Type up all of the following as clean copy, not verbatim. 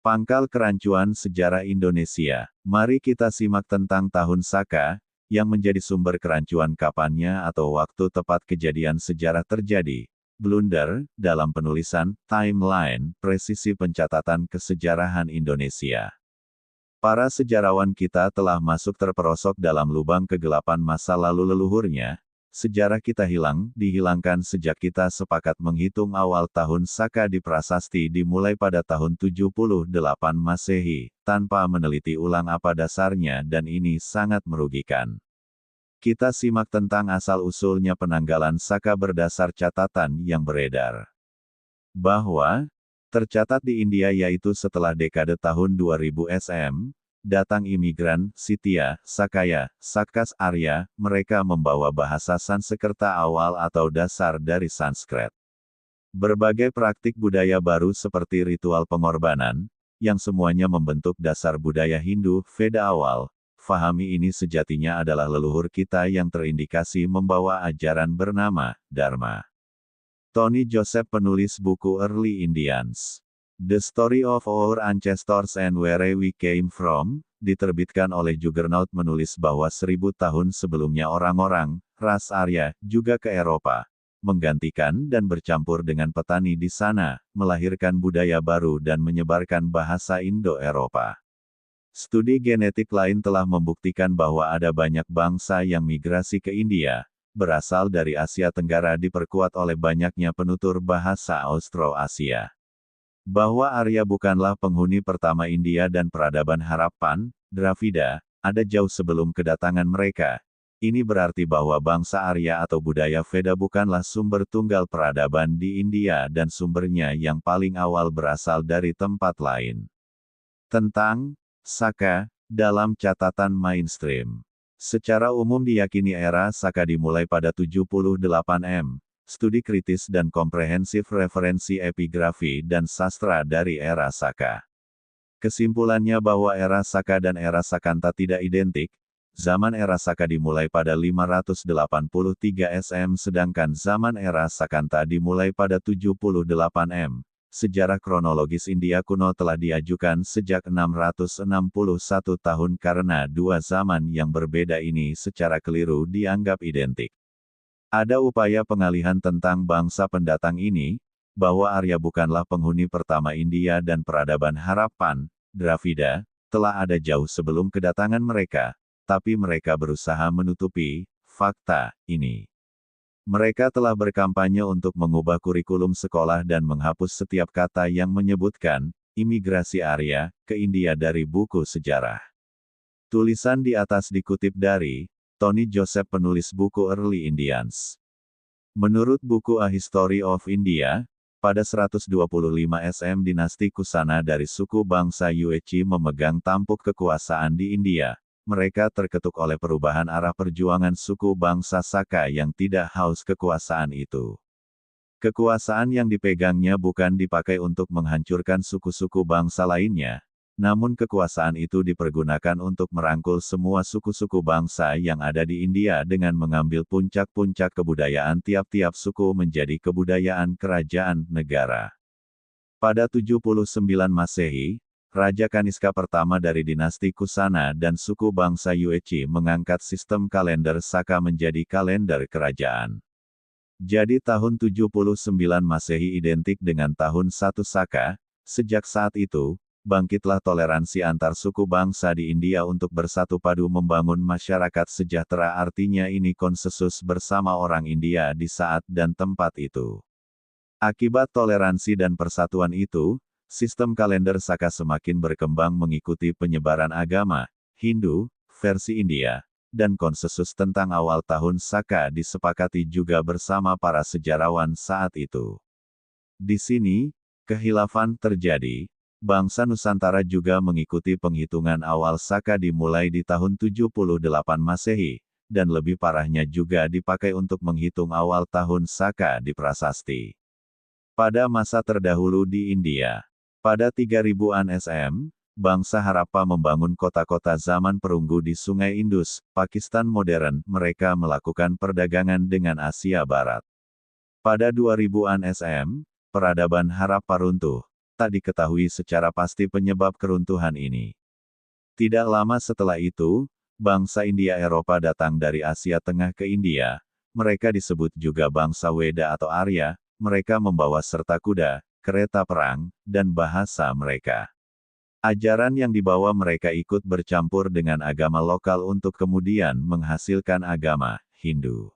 Pangkal kerancuan sejarah Indonesia. Mari kita simak tentang tahun Saka, yang menjadi sumber kerancuan kapannya atau waktu tepat kejadian sejarah terjadi. Blunder, dalam penulisan, timeline, presisi pencatatan kesejarahan Indonesia. Para sejarawan kita telah masuk terperosok dalam lubang kegelapan masa lalu leluhurnya. Sejarah kita dihilangkan sejak kita sepakat menghitung awal tahun Saka di prasasti dimulai pada tahun 78 Masehi, tanpa meneliti ulang apa dasarnya dan ini sangat merugikan. Kita simak tentang asal-usulnya penanggalan Saka berdasar catatan yang beredar. Bahwa, tercatat di India yaitu setelah dekade tahun 2000 SM, datang imigran, Sitya, Sakaya, Sakas Arya, mereka membawa bahasa Sanskerta awal atau dasar dari Sanskrit. Berbagai praktik budaya baru seperti ritual pengorbanan, yang semuanya membentuk dasar budaya Hindu, Veda awal, fahami ini sejatinya adalah leluhur kita yang terindikasi membawa ajaran bernama, Dharma. Tony Joseph penulis buku Early Indians. The Story of Our Ancestors and Where We Came From, diterbitkan oleh Juggernaut menulis bahwa 1000 tahun sebelumnya orang-orang, ras Arya, juga ke Eropa, menggantikan dan bercampur dengan petani di sana, melahirkan budaya baru dan menyebarkan bahasa Indo-Eropa. Studi genetik lain telah membuktikan bahwa ada banyak bangsa yang migrasi ke India, berasal dari Asia Tenggara diperkuat oleh banyaknya penutur bahasa Austroasia. Bahwa Arya bukanlah penghuni pertama India dan peradaban Harappan, Dravida, ada jauh sebelum kedatangan mereka. Ini berarti bahwa bangsa Arya atau budaya Veda bukanlah sumber tunggal peradaban di India dan sumbernya yang paling awal berasal dari tempat lain. Tentang Saka, dalam catatan mainstream. Secara umum diyakini era Saka dimulai pada 78 M. Studi kritis dan komprehensif referensi epigrafi dan sastra dari era Saka. Kesimpulannya bahwa era Saka dan era Sakanta tidak identik. Zaman era Saka dimulai pada 583 SM sedangkan zaman era Sakanta dimulai pada 78 M. Sejarah kronologis India kuno telah diajukan sejak 661 tahun karena dua zaman yang berbeda ini secara keliru dianggap identik. Ada upaya pengalihan tentang bangsa pendatang ini, bahwa Arya bukanlah penghuni pertama India dan peradaban Harappan, Dravida, telah ada jauh sebelum kedatangan mereka, tapi mereka berusaha menutupi fakta ini. Mereka telah berkampanye untuk mengubah kurikulum sekolah dan menghapus setiap kata yang menyebutkan imigrasi Arya ke India dari buku sejarah. Tulisan di atas dikutip dari Tony Joseph penulis buku Early Indians. Menurut buku A History of India, pada 125 SM dinasti Kusana dari suku bangsa Yuezhi memegang tampuk kekuasaan di India. Mereka terketuk oleh perubahan arah perjuangan suku bangsa Saka yang tidak haus kekuasaan itu. Kekuasaan yang dipegangnya bukan dipakai untuk menghancurkan suku-suku bangsa lainnya. Namun kekuasaan itu dipergunakan untuk merangkul semua suku-suku bangsa yang ada di India dengan mengambil puncak-puncak kebudayaan tiap-tiap suku menjadi kebudayaan kerajaan negara. Pada 79 Masehi, Raja Kaniska pertama dari dinasti Kusana dan suku bangsa Yuezhi mengangkat sistem kalender Saka menjadi kalender kerajaan. Jadi tahun 79 Masehi identik dengan tahun 1 Saka, sejak saat itu, bangkitlah toleransi antar suku bangsa di India untuk bersatu padu membangun masyarakat sejahtera artinya ini konsensus bersama orang India di saat dan tempat itu. Akibat toleransi dan persatuan itu, sistem kalender Saka semakin berkembang mengikuti penyebaran agama, Hindu, versi India, dan konsensus tentang awal tahun Saka disepakati juga bersama para sejarawan saat itu. Di sini, kehilafan terjadi. Bangsa Nusantara juga mengikuti penghitungan awal Saka dimulai di tahun 78 Masehi, dan lebih parahnya juga dipakai untuk menghitung awal tahun Saka di prasasti. Pada masa terdahulu di India, pada 3000-an SM, bangsa Harappa membangun kota-kota zaman perunggu di Sungai Indus, Pakistan modern, mereka melakukan perdagangan dengan Asia Barat. Pada 2000-an SM, peradaban Harappa runtuh. tak diketahui secara pasti penyebab keruntuhan ini. Tidak lama setelah itu, bangsa India Eropa datang dari Asia Tengah ke India. Mereka disebut juga bangsa Weda atau Arya. Mereka membawa serta kuda, kereta perang, dan bahasa mereka. Ajaran yang dibawa mereka ikut bercampur dengan agama lokal untuk kemudian menghasilkan agama Hindu.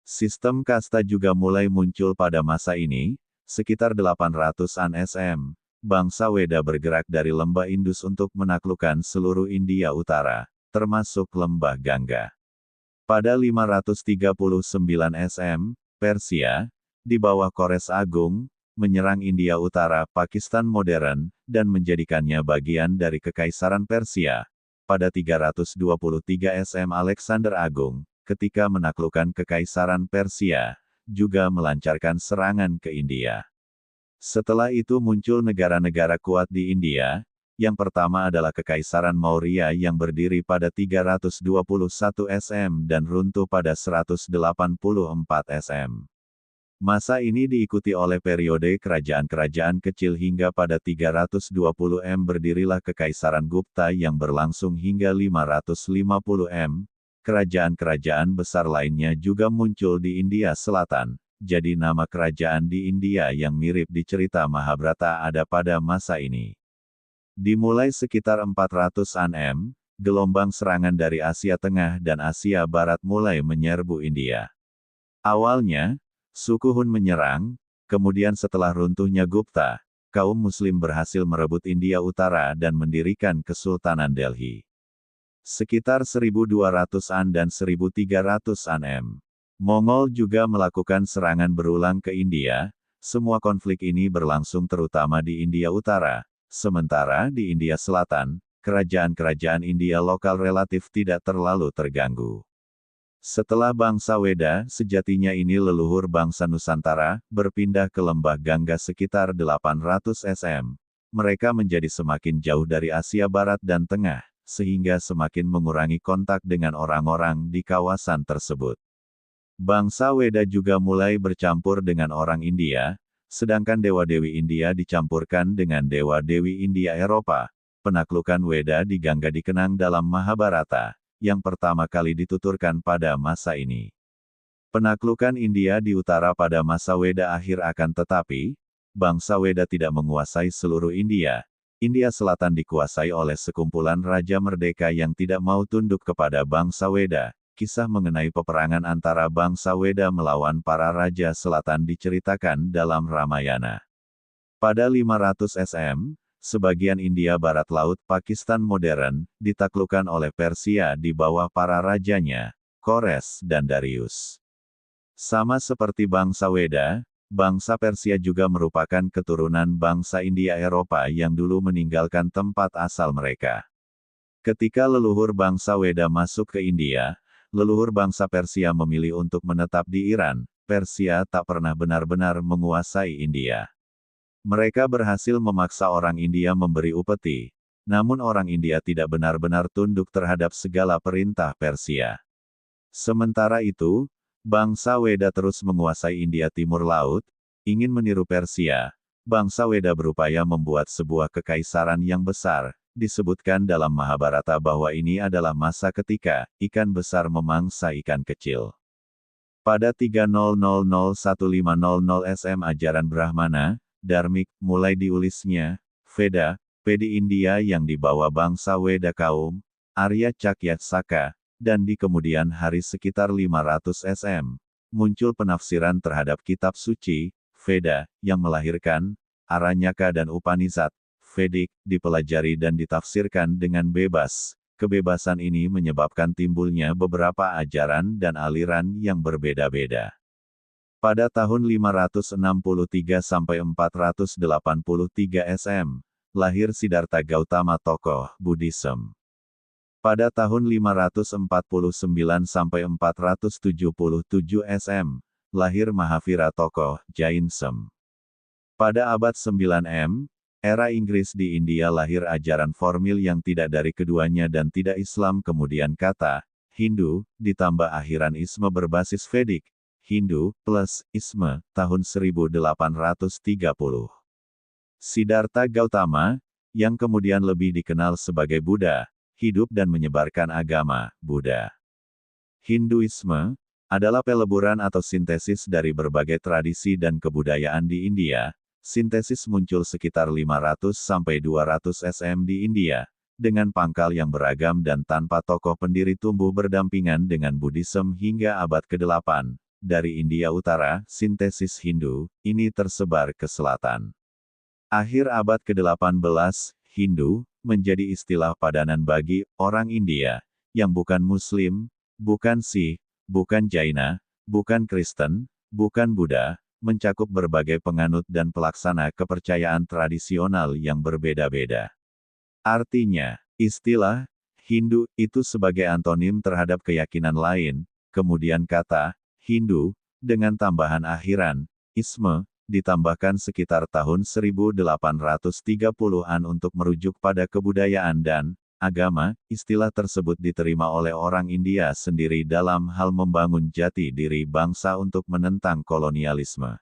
Sistem kasta juga mulai muncul pada masa ini, sekitar 800-an SM. Bangsa Weda bergerak dari lembah Indus untuk menaklukkan seluruh India Utara, termasuk lembah Gangga. Pada 539 SM, Persia, di bawah Kores Agung, menyerang India Utara, Pakistan modern, dan menjadikannya bagian dari Kekaisaran Persia. Pada 323 SM Alexander Agung, ketika menaklukkan Kekaisaran Persia, juga melancarkan serangan ke India. Setelah itu muncul negara-negara kuat di India. Yang pertama adalah Kekaisaran Maurya yang berdiri pada 321 SM dan runtuh pada 184 SM. Masa ini diikuti oleh periode kerajaan-kerajaan kecil hingga pada 320 M berdirilah Kekaisaran Gupta yang berlangsung hingga 550 M. Kerajaan-kerajaan besar lainnya juga muncul di India Selatan. Jadi nama kerajaan di India yang mirip di cerita Mahabharata ada pada masa ini. Dimulai sekitar 400-an M, gelombang serangan dari Asia Tengah dan Asia Barat mulai menyerbu India. Awalnya, suku Hun menyerang, kemudian setelah runtuhnya Gupta, kaum Muslim berhasil merebut India Utara dan mendirikan Kesultanan Delhi. Sekitar 1200-an dan 1300-an M. Mongol juga melakukan serangan berulang ke India. Semua konflik ini berlangsung terutama di India Utara, sementara di India Selatan, kerajaan-kerajaan India lokal relatif tidak terlalu terganggu. Setelah bangsa Weda, sejatinya ini leluhur bangsa Nusantara, berpindah ke lembah Gangga sekitar 800 SM. Mereka menjadi semakin jauh dari Asia Barat dan Tengah, sehingga semakin mengurangi kontak dengan orang-orang di kawasan tersebut. Bangsa Weda juga mulai bercampur dengan orang India, sedangkan dewa-dewi India dicampurkan dengan dewa-dewi India Eropa. Penaklukan Weda di Gangga dikenang dalam Mahabharata, yang pertama kali dituturkan pada masa ini. Penaklukan India di utara pada masa Weda akhir akan tetapi, bangsa Weda tidak menguasai seluruh India. India Selatan dikuasai oleh sekumpulan raja merdeka yang tidak mau tunduk kepada bangsa Weda. Kisah mengenai peperangan antara bangsa Weda melawan para raja selatan diceritakan dalam Ramayana. Pada 500 SM, sebagian India Barat Laut Pakistan modern, ditaklukkan oleh Persia di bawah para rajanya, Kores dan Darius. Sama seperti bangsa Weda, bangsa Persia juga merupakan keturunan bangsa India Eropa yang dulu meninggalkan tempat asal mereka. Ketika leluhur bangsa Weda masuk ke India, leluhur bangsa Persia memilih untuk menetap di Iran. Persia tak pernah benar-benar menguasai India. Mereka berhasil memaksa orang India memberi upeti. Namun orang India tidak benar-benar tunduk terhadap segala perintah Persia. Sementara itu, bangsa Weda terus menguasai India Timur Laut, ingin meniru Persia. Bangsa Weda berupaya membuat sebuah kekaisaran yang besar. Disebutkan dalam Mahabharata bahwa ini adalah masa ketika ikan besar memangsa ikan kecil. Pada 300-1500 SM ajaran Brahmana, Dharmik, mulai diulisnya, Veda, di India yang dibawa bangsa Weda kaum, Arya Cakya Saka, dan di kemudian hari sekitar 500 SM, muncul penafsiran terhadap kitab suci, Veda, yang melahirkan, Aranyaka dan Upanishad. Vedic, dipelajari dan ditafsirkan dengan bebas. Kebebasan ini menyebabkan timbulnya beberapa ajaran dan aliran yang berbeda-beda. Pada tahun 563–483 SM, lahir Siddhartha Gautama tokoh Buddhism. Pada tahun 549–477 SM, lahir Mahavira tokoh Jainism. Pada abad 9 M, era Inggris di India lahir ajaran formil yang tidak dari keduanya dan tidak Islam kemudian kata, Hindu, ditambah akhiran isme berbasis Vedic, Hindu, plus, isme, tahun 1830. Siddhartha Gautama, yang kemudian lebih dikenal sebagai Buddha, hidup dan menyebarkan agama Buddha. Hinduisme adalah peleburan atau sintesis dari berbagai tradisi dan kebudayaan di India. Sintesis muncul sekitar 500–200 SM di India, dengan pangkal yang beragam dan tanpa tokoh pendiri tumbuh berdampingan dengan Buddhisme hingga abad ke-8. Dari India Utara, sintesis Hindu ini tersebar ke selatan. Akhir abad ke-18, Hindu menjadi istilah padanan bagi orang India yang bukan Muslim, bukan Sikh, bukan Jaina, bukan Kristen, bukan Buddha, mencakup berbagai penganut dan pelaksana kepercayaan tradisional yang berbeda-beda. Artinya, istilah Hindu itu sebagai antonim terhadap keyakinan lain, kemudian kata Hindu dengan tambahan akhiran isme ditambahkan sekitar tahun 1830-an untuk merujuk pada kebudayaan dan agama. Istilah tersebut diterima oleh orang India sendiri dalam hal membangun jati diri bangsa untuk menentang kolonialisme.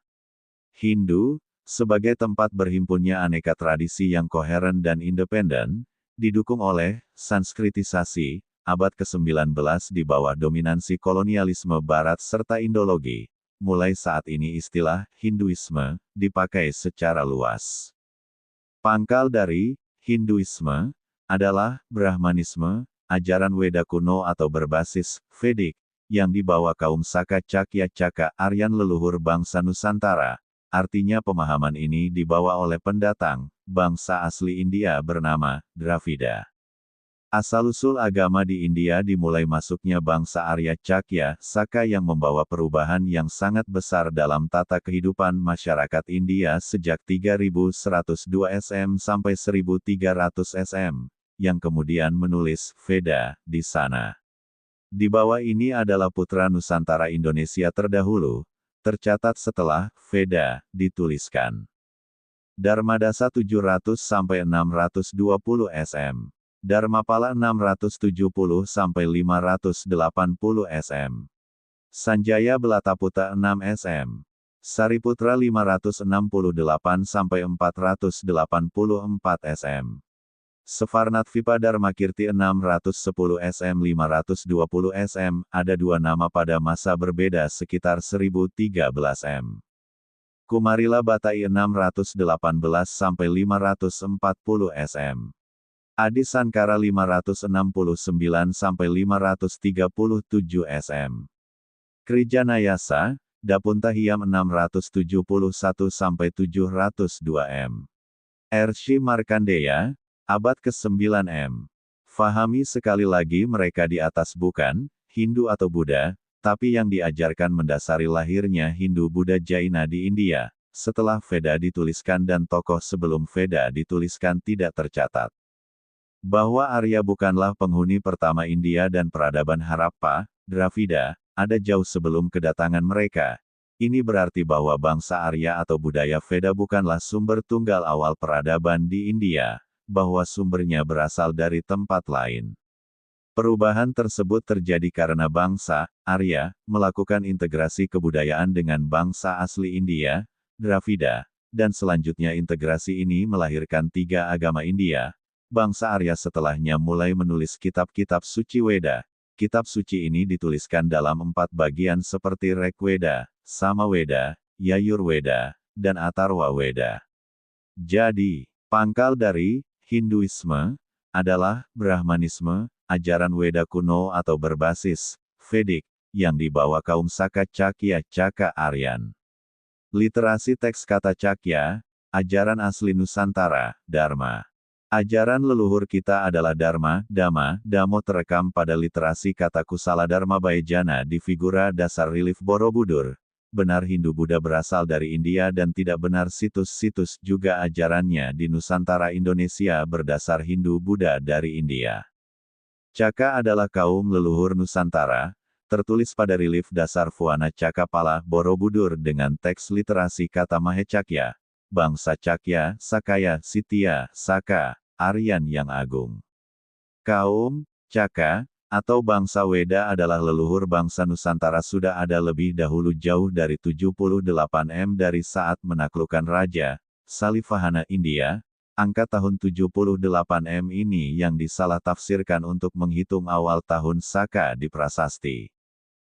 Hindu, sebagai tempat berhimpunnya aneka tradisi yang koheren dan independen, didukung oleh sanskritisasi, abad ke-19 di bawah dominansi kolonialisme Barat serta Indologi. Mulai saat ini istilah Hinduisme dipakai secara luas. Pangkal dari Hinduisme adalah Brahmanisme, ajaran Weda kuno atau berbasis Vedic, yang dibawa kaum Saka Cakya Caka Aryan leluhur bangsa Nusantara. Artinya pemahaman ini dibawa oleh pendatang, bangsa asli India bernama Dravida. Asal-usul agama di India dimulai masuknya bangsa Arya Cakya Saka yang membawa perubahan yang sangat besar dalam tata kehidupan masyarakat India sejak 3102 SM sampai 1300 SM, yang kemudian menulis Veda di sana. Di bawah ini adalah putra Nusantara Indonesia terdahulu, tercatat setelah Veda dituliskan. Dharmadasa 700 sampai 620 SM. Dharmapala 670 sampai 580 SM. Sanjaya Belataputa 6 SM. Sariputra 568 sampai 484 SM. Sefarnatvipa Dharmakirti 610 SM 520 SM, ada dua nama pada masa berbeda sekitar 1013 M. Kumarila Batai 618 sampai 540 SM. Adi Sankara 569 sampai 537 SM. Krijanayasa, Dapuntahiam 671 sampai 702 M. Ershi Markandeya, abad ke-9 M. Fahami sekali lagi mereka di atas bukan Hindu atau Buddha, tapi yang diajarkan mendasari lahirnya Hindu Buddha Jaina di India, setelah Veda dituliskan dan tokoh sebelum Veda dituliskan tidak tercatat. Bahwa Arya bukanlah penghuni pertama India dan peradaban Harappa, Dravida, ada jauh sebelum kedatangan mereka. Ini berarti bahwa bangsa Arya atau budaya Veda bukanlah sumber tunggal awal peradaban di India, bahwa sumbernya berasal dari tempat lain. Perubahan tersebut terjadi karena bangsa Arya melakukan integrasi kebudayaan dengan bangsa asli India, Dravida, dan selanjutnya integrasi ini melahirkan tiga agama India. Bangsa Arya setelahnya mulai menulis kitab-kitab suci Weda. Kitab suci ini dituliskan dalam 4 bagian seperti Rigveda, Samaweda, Yajurveda, dan Atharva Weda. Jadi, pangkal dari Hinduisme adalah Brahmanisme, ajaran Weda kuno atau berbasis Vedic, yang dibawa kaum Saka Cakya Caka Aryan. Literasi teks kata Cakya, ajaran asli Nusantara, Dharma. Ajaran leluhur kita adalah Dharma, Dhamma, Dhammo terekam pada literasi kata Kusala Dharma Bayajana di figura dasar relief Borobudur. Benar Hindu-Buddha berasal dari India dan tidak benar situs-situs juga ajarannya di Nusantara Indonesia berdasar Hindu-Buddha dari India. Caka adalah kaum leluhur Nusantara, tertulis pada relief dasar Fuana Cakapala Borobudur dengan teks literasi kata Mahecakya, bangsa Cakya, Sakaya, Sitya, Saka, Aryan yang agung. Kaum Caka, atau bangsa Weda adalah leluhur bangsa Nusantara sudah ada lebih dahulu jauh dari 78 M dari saat menaklukkan Raja Salivahana India, angka tahun 78M ini yang disalah tafsirkan untuk menghitung awal tahun Saka di prasasti.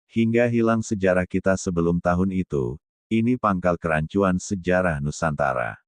Hingga hilang sejarah kita sebelum tahun itu, ini pangkal kerancuan sejarah Nusantara.